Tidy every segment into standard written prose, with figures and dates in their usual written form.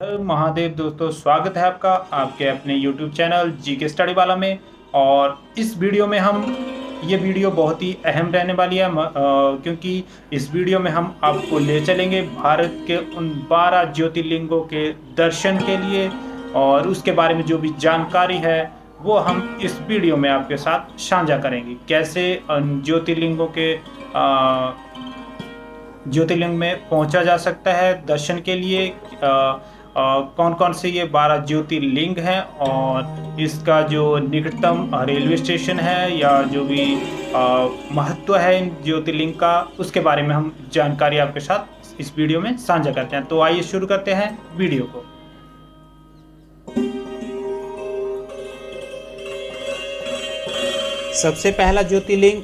महादेव दोस्तों, स्वागत है आपका आपके अपने YouTube चैनल जीके स्टडी वाला में। और इस वीडियो में ये वीडियो बहुत ही अहम रहने वाली है क्योंकि इस वीडियो में हम आपको ले चलेंगे भारत के उन 12 ज्योतिर्लिंगों के दर्शन के लिए। और उसके बारे में जो भी जानकारी है वो हम इस वीडियो में आपके साथ साझा करेंगे। कैसे उन ज्योतिर्लिंग में पहुंचा जा सकता है दर्शन के लिए, कौन कौन से ये 12 ज्योतिर्लिंग हैं, और इसका जो निकटतम रेलवे स्टेशन है या जो भी महत्व है इन ज्योतिर्लिंग का, उसके बारे में हम जानकारी आपके साथ इस वीडियो में साझा करते हैं। तो आइए शुरू करते हैं वीडियो को। सबसे पहला ज्योतिर्लिंग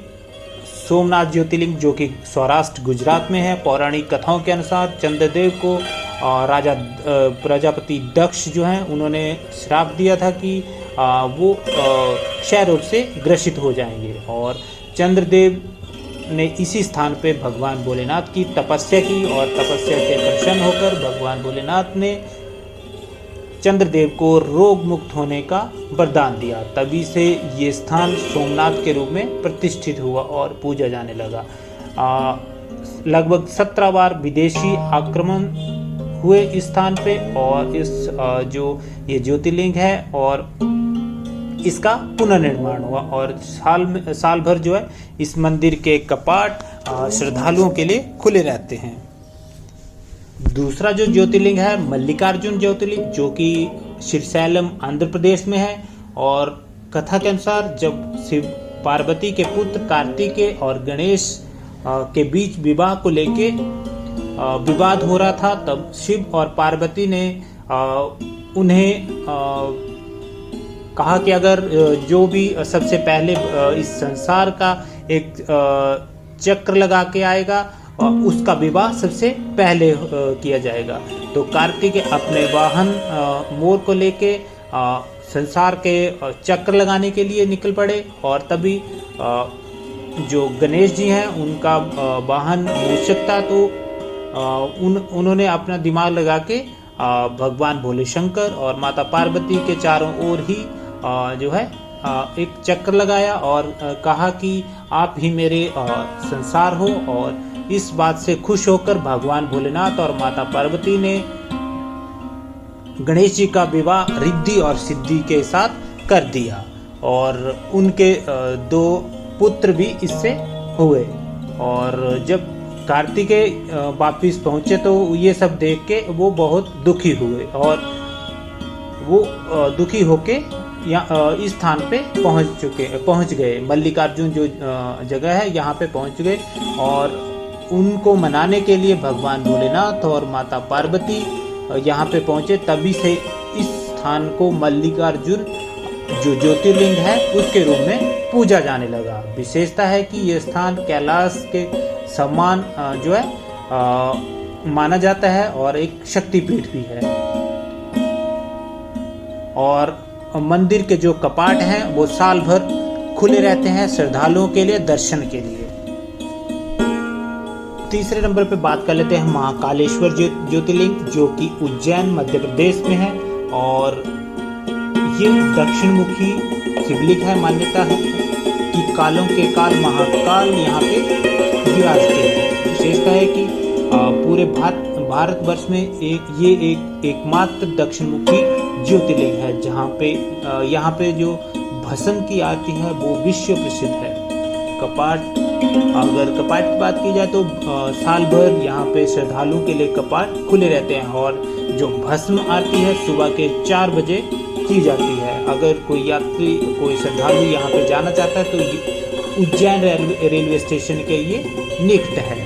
सोमनाथ ज्योतिर्लिंग, जो कि सौराष्ट्र गुजरात में है। पौराणिक कथाओं के अनुसार चंद्रदेव को राजा प्रजापति दक्ष जो हैं उन्होंने श्राप दिया था कि वो क्षय रोग से ग्रसित हो जाएंगे, और चंद्रदेव ने इसी स्थान पे भगवान भोलेनाथ की तपस्या की, और तपस्या से प्रसन्न होकर भगवान भोलेनाथ ने चंद्रदेव को रोग मुक्त होने का वरदान दिया। तभी से ये स्थान सोमनाथ के रूप में प्रतिष्ठित हुआ और पूजा जाने लगा। लगभग 17 बार विदेशी आक्रमण हुए इस स्थान पे, और इस जो ये ज्योतिर्लिंग है और इसका पुनर्निर्माण हुआ, और साल भर जो है इस मंदिर के कपाट श्रद्धालुओं के लिए खुले रहते हैं। दूसरा जो ज्योतिर्लिंग है मल्लिकार्जुन ज्योतिर्लिंग, जो कि श्रीशैलम आंध्र प्रदेश में है। और कथा के अनुसार जब शिव पार्वती के पुत्र कार्तिकेय और गणेश के बीच विवाह को लेके विवाद हो रहा था, तब शिव और पार्वती ने उन्हें कहा कि अगर जो भी सबसे पहले इस संसार का एक चक्र लगा के आएगा उसका विवाह सबसे पहले किया जाएगा। तो कार्तिकेय अपने वाहन मोर को लेके संसार के चक्र लगाने के लिए निकल पड़े, और तभी जो गणेश जी हैं उनका वाहन मूषक था, तो उन्होंने अपना दिमाग लगा के भगवान भोले शंकर और माता पार्वती के चारों ओर ही जो है एक चक्र लगाया, और कहा कि आप ही मेरे संसार हो। और इस बात से खुश होकर भगवान भोलेनाथ और माता पार्वती ने गणेश जी का विवाह रिद्धि और सिद्धि के साथ कर दिया, और उनके 2 पुत्र भी इससे हुए। और जब कार्तिकेय वापिस पहुंचे तो ये सब देख के वो बहुत दुखी हुए, और वो दुखी होके इस स्थान पे पहुंच गए। मल्लिकार्जुन जो जगह है यहाँ पे पहुंच गए, और उनको मनाने के लिए भगवान भोलेनाथ और माता पार्वती यहाँ पे पहुंचे। तभी से इस स्थान को मल्लिकार्जुन जो ज्योतिर्लिंग है उसके रूप में पूजा जाने लगा। विशेषता है कि यह स्थान कैलाश के समान जो है माना जाता है, और एक शक्तिपीठ भी है। और मंदिर के जो कपाट हैं वो साल भर खुले रहते हैं श्रद्धालुओं के लिए दर्शन के लिए। तीसरे नंबर पे बात कर लेते हैं महाकालेश्वर ज्योतिर्लिंग, जो कि उज्जैन मध्य प्रदेश में है, और ये दक्षिण मुखी शिवलिंग है। मान्यता है कि कालों के काल महाकाल यहाँ पे विराजते हैं। विशेषता है कि पूरे भारतवर्ष में एकमात्र दक्षिण मुखी ज्योतिर्लिंग है, जहाँ पे यहाँ पे जो भस्म की आरती है वो विश्व प्रसिद्ध है। अगर कपाट की बात की जाए तो साल भर यहाँ पे श्रद्धालुओं के लिए कपाट खुले रहते हैं, और जो भस्म आरती है सुबह के 4 बजे की जाती है। अगर कोई यात्री कोई श्रद्धालु यहाँ पे जाना चाहता है तो उज्जैन रेलवे स्टेशन के ये निकट है।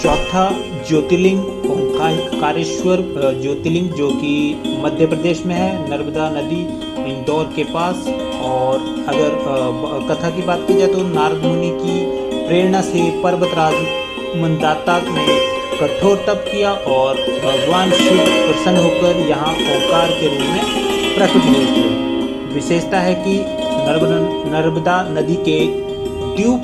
चौथा ज्योतिर्लिंग ओंकारेश्वर ज्योतिर्लिंग, जो कि मध्य प्रदेश में है, नर्मदा नदी इंदौर के पास। और अगर कथा की बात की जाए तो नारद मुनि की प्रेरणा से पर्वतराज मंदाता ने कठोर तप किया, और भगवान शिव प्रसन्न होकर यहाँ ओंकार के रूप में प्रकट हुए थे। विशेषता है कि नर्मदा नदी के द्वीप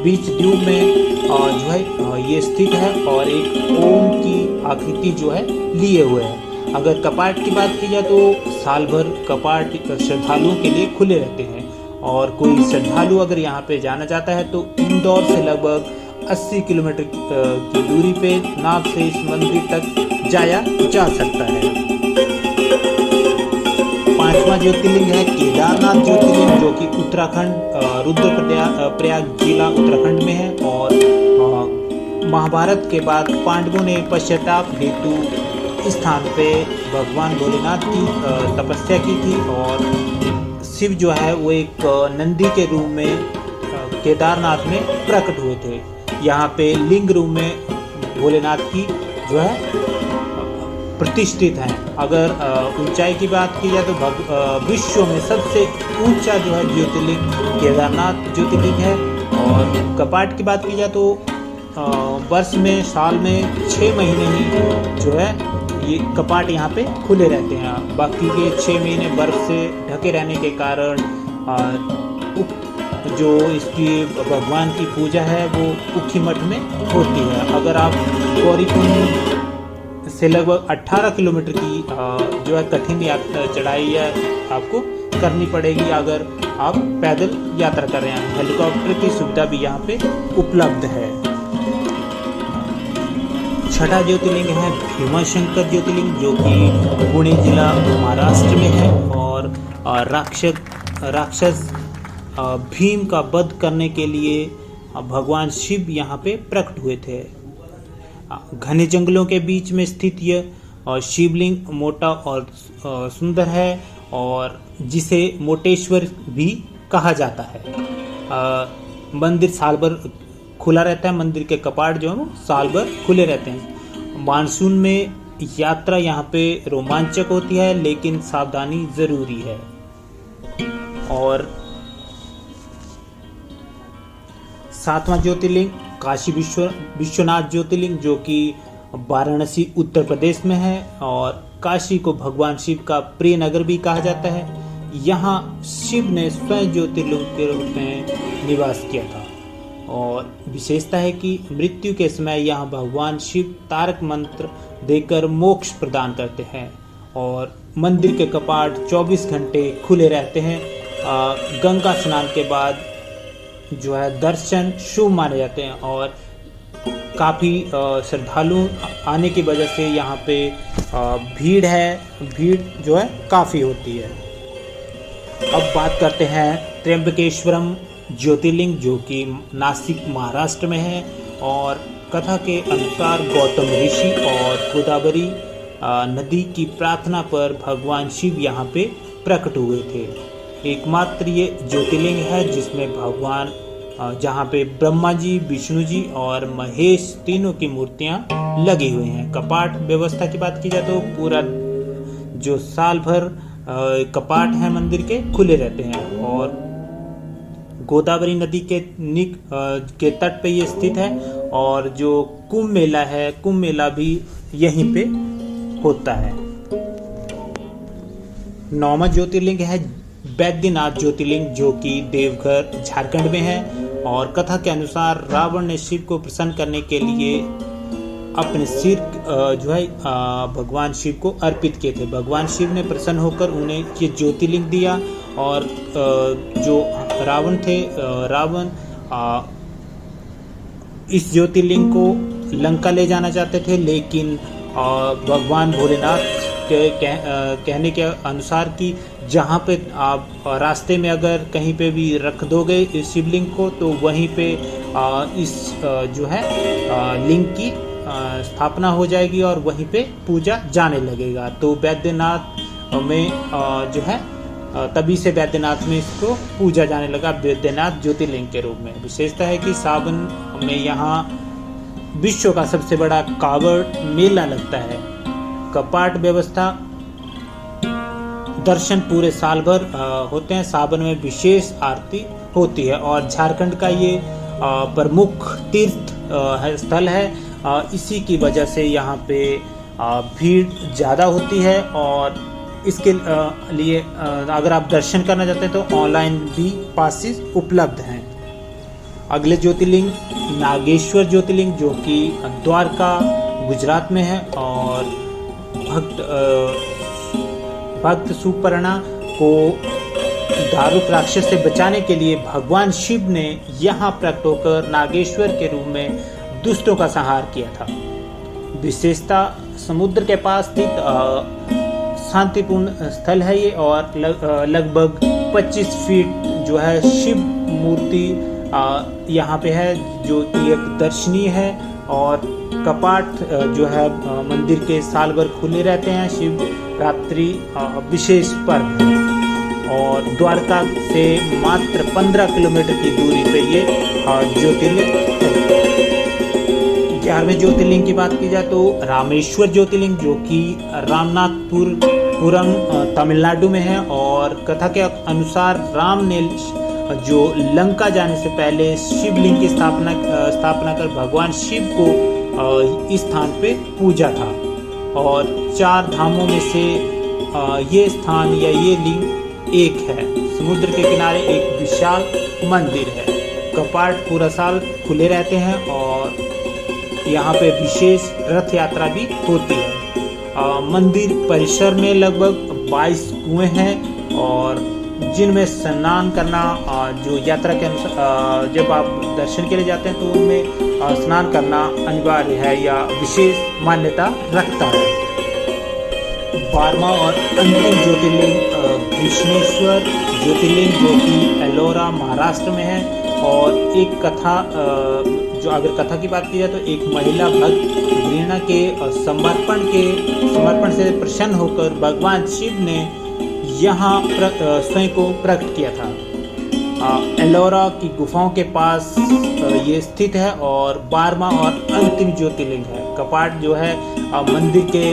बीच द्वीप में जो है ये स्थित है और एक ओम की आकृति जो है लिए हुए है। अगर कपाट की बात की जाए तो साल भर कपाट श्रद्धालुओं के लिए खुले रहते हैं और कोई श्रद्धालु अगर यहाँ पे जाना चाहता है तो इंदौर से लगभग 80 किलोमीटर की दूरी पे नाव से इस मंदिर तक जाया जा सकता है। पांचवा ज्योतिर्लिंग है केदारनाथ ज्योतिर्लिंग, जो कि उत्तराखंड रुद्रप्रयाग जिला उत्तराखंड में है और महाभारत के बाद पांडवों ने पश्चाताप हेतु इस स्थान पे भगवान भोलेनाथ की तपस्या की थी और शिव जो है वो एक नंदी के रूप में केदारनाथ में प्रकट हुए थे। यहाँ पे लिंग रूप में भोलेनाथ की जो है प्रतिष्ठित हैं। अगर ऊंचाई की बात की जाए तो विश्व में सबसे ऊंचा जो है ज्योतिर्लिंग केदारनाथ ज्योतिर्लिंग है। और कपाट की बात की जाए तो वर्ष में साल में 6 महीने ही जो है ये कपाट यहाँ पे खुले रहते हैं। बाकी के 6 महीने बर्फ से ढके रहने के कारण जो इसकी भगवान की पूजा है वो उखी मठ में होती है। अगर आप गौरीकुंड से लगभग 18 किलोमीटर की जो है कठिन चढ़ाई है आपको करनी पड़ेगी अगर आप पैदल यात्रा कर रहे हैं। हेलीकॉप्टर की सुविधा भी यहाँ पे उपलब्ध है। छठा ज्योतिर्लिंग है भीमाशंकर ज्योतिर्लिंग, जो कि पुणे जिला महाराष्ट्र में है और राक्षस भीम का वध करने के लिए भगवान शिव यहाँ पे प्रकट हुए थे। घने जंगलों के बीच में स्थित यह शिवलिंग मोटा और सुंदर है और जिसे मोटेश्वर भी कहा जाता है। मंदिर साल भर खुला रहता है। मंदिर के कपाट जो है साल भर खुले रहते हैं। मानसून में यात्रा यहाँ पे रोमांचक होती है लेकिन सावधानी जरूरी है। और सातवां ज्योतिर्लिंग काशी विश्वनाथ ज्योतिर्लिंग, जो कि वाराणसी उत्तर प्रदेश में है और काशी को भगवान शिव का प्रिय नगर भी कहा जाता है। यहाँ शिव ने स्वयं ज्योतिर्लिंग के रूप में निवास किया था और विशेषता है कि मृत्यु के समय यहाँ भगवान शिव तारक मंत्र देकर मोक्ष प्रदान करते हैं और मंदिर के कपाट 24 घंटे खुले रहते हैं। गंगा स्नान के बाद जो है दर्शन शुभ माने जाते हैं और काफ़ी श्रद्धालु आने की वजह से यहाँ पे भीड़ जो है काफ़ी होती है। अब बात करते हैं त्र्यंबकेश्वरम ज्योतिर्लिंग, जो कि नासिक महाराष्ट्र में है और कथा के अनुसार गौतम ऋषि और गोदावरी नदी की प्रार्थना पर भगवान शिव यहाँ पे प्रकट हुए थे। एकमात्र ये ज्योतिर्लिंग है जिसमें भगवान जहाँ पे ब्रह्मा जी, विष्णु जी और महेश तीनों की मूर्तियाँ लगी हुई हैं। कपाट व्यवस्था की बात की जाए तो पूरा जो साल भर कपाट है मंदिर के खुले रहते हैं और गोदावरी नदी के तट पे ये स्थित है और जो कुंभ मेला है, कुंभ मेला भी यहीं पे होता है। 9वां ज्योतिर्लिंग है बैद्यनाथ ज्योतिर्लिंग, जो कि देवघर झारखंड में है और कथा के अनुसार रावण ने शिव को प्रसन्न करने के लिए अपने सिर जो है भगवान शिव को अर्पित किए थे। भगवान शिव ने प्रसन्न होकर उन्हें ये ज्योतिर्लिंग दिया और जो रावण थे, रावण इस ज्योतिर्लिंग को लंका ले जाना चाहते थे, लेकिन भगवान भोलेनाथ के कहने के अनुसार कि जहाँ पे आप रास्ते में अगर कहीं पे भी रख दोगे इस शिवलिंग को तो वहीं पे इस जो है लिंग की स्थापना हो जाएगी और वहीं पे पूजा जाने लगेगा। तो बैद्यनाथ में जो है तभी से बैद्यनाथ में इसको पूजा जाने लगा बैद्यनाथ ज्योतिर्लिंग के रूप में। विशेषता है कि सावन में यहाँ विश्व का सबसे बड़ा कांवड़ मेला लगता है। कपाट व्यवस्था दर्शन पूरे साल भर होते हैं। सावन में विशेष आरती होती है और झारखंड का ये प्रमुख तीर्थ स्थल है। इसी की वजह से यहाँ पे भीड़ ज़्यादा होती है और इसके लिए अगर आप दर्शन करना चाहते हैं तो ऑनलाइन भी पासेस उपलब्ध हैं। अगले ज्योतिर्लिंग नागेश्वर ज्योतिर्लिंग, जो कि द्वारका गुजरात में है, और भक्त सुपर्णा को दारुक राक्षस से बचाने के लिए भगवान शिव ने यहाँ प्रकट होकर नागेश्वर के रूप में दुष्टों का संहार किया था। विशेषता समुद्र के पास स्थित शांतिपूर्ण स्थल है ये, और लगभग 25 फीट जो है शिव मूर्ति यहाँ पे है, जो कि एक दर्शनीय है। और कपाट जो है मंदिर के साल भर खुले रहते हैं, शिवरात्रि विशेष पर्व है। और द्वारका से मात्र 15 किलोमीटर की दूरी पे ये ज्योतिर्लिंग है। 11वें ज्योतिर्लिंग की बात की जाए तो रामेश्वर ज्योतिर्लिंग, जो कि रामनाथपुरम तमिलनाडु में है। और कथा के अनुसार राम ने जो लंका जाने से पहले शिवलिंग की स्थापना कर भगवान शिव को इस स्थान पे पूजा था। और 4 धामों में से ये स्थान या ये लिंग एक है। समुद्र के किनारे एक विशाल मंदिर है। कपाट पूरा साल खुले रहते हैं और यहाँ पे विशेष रथ यात्रा भी होती है। मंदिर परिसर में लगभग 22 कुएं हैं, और जिनमें स्नान करना जो यात्रा के अनुसार जब आप दर्शन के लिए जाते हैं तो उनमें स्नान करना अनिवार्य है या विशेष मान्यता रखता है। 12वां और अंतिम ज्योतिर्लिंग कृष्णेश्वर ज्योतिर्लिंग, जो कि एलोरा महाराष्ट्र में है। और एक कथा जो अगर कथा की बात की जाए तो एक महिला भक्त वीणा के समर्पण से प्रसन्न होकर भगवान शिव ने यहाँ स्वयं को प्रकट किया था। एलोरा की गुफाओं के पास ये स्थित है और 12वां और अंतिम ज्योतिर्लिंग है। कपाट जो है मंदिर के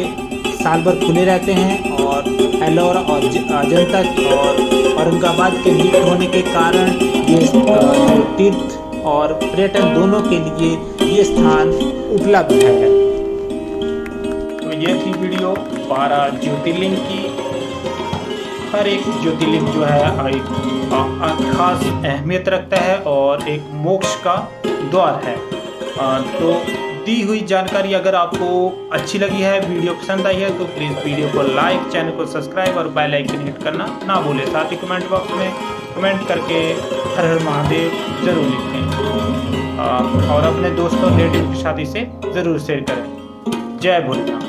साल भर खुले रहते हैं, और एलोरा और अजंता और औरंगाबाद के निकट होने के कारण ये तीर्थ और पर्यटन दोनों के लिए ये स्थान उपलब्ध है। तो ये थी वीडियो 12 ज्योतिर्लिंग की। हर एक ज्योतिर्लिंग जो है एक खास अहमियत रखता है और एक मोक्ष का द्वार है। तो दी हुई जानकारी अगर आपको अच्छी लगी है, वीडियो पसंद आई है, तो प्लीज़ वीडियो को लाइक, चैनल को सब्सक्राइब और बेल आइकन हिट करना ना भूलें। साथ ही कमेंट बॉक्स में कमेंट करके हर हर महादेव ज़रूर लिखें, और अपने दोस्तों रिलेटिव के साथ इसे ज़रूर शेयर करें। जय भोलेनाथ।